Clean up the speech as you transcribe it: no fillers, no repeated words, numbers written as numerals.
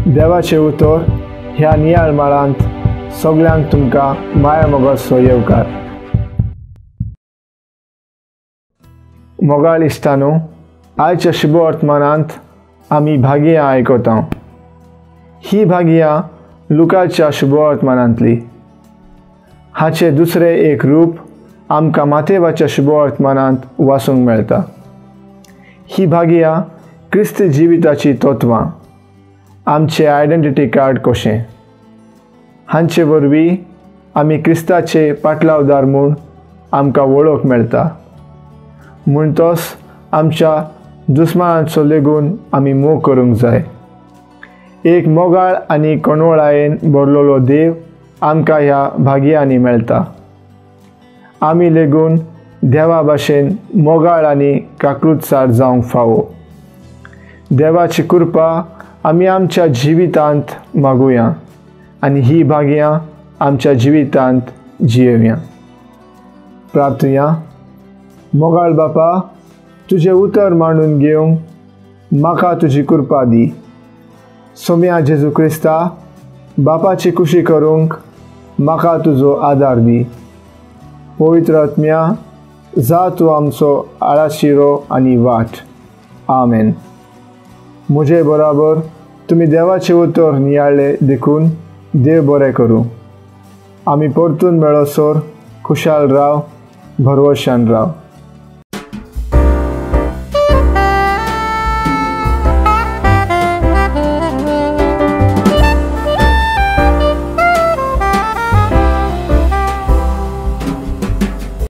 देवाचे उतर ह्या नियाळ माळांत सगळ्यांक तुमकां माया मोगाचो येवकार। मोगाळ इश्टानो, आयच्या शुभ वर्तमानांत आमी भागयां आयकता। ही भागयां लुकाच्या शुभ वर्तमानांतली। हाचे दुसरे एक रूप आमकां मातेवाच्या शुभ वर्तमानांत वाचूंक मेळटा। ही भागयां क्रिस्त जिविताची तत्वां, आमचे आयडेंटिटी कार्ड कशें। हांचे वरवीं आमी क्रिस्ताचे पाटलावदार म्हूण आमकां वळख मेळटा। म्हणटच आमच्या दुस्मानांचो लेगून आमी मोग करूंक जाय। एक मोगाळ आनी कणवळायेन भरलेलो देव आमकां ह्या भागयांनी मेळटा। आमी लेगून देवा भाशेन मोगाळ आनी काकृतसार जावंक फावो। देवाची कृपा आमी आमच्या जिवितांत मागुया आनी ही भागयां आमच्या जिवितांत जियेवया। प्रार्थुया। मोगाळ बापा, तुजें उतर मांडून घेवंक म्हाका तुजी कृपा दी। सोम्या जेजू क्रिस्ता, बापाची खुशी करूंक म्हाका तुजो आदार दी। पवित्र आत्म्या, जा तूं आमचो आळाशिरो आनी वाट। आमेन। म्हजे बराबर तुमी देवाचे उतर नियाळ्ळे देखून देव बरें करूं। आमी परतून मेळसर खुशाल राव, भरवशान राव।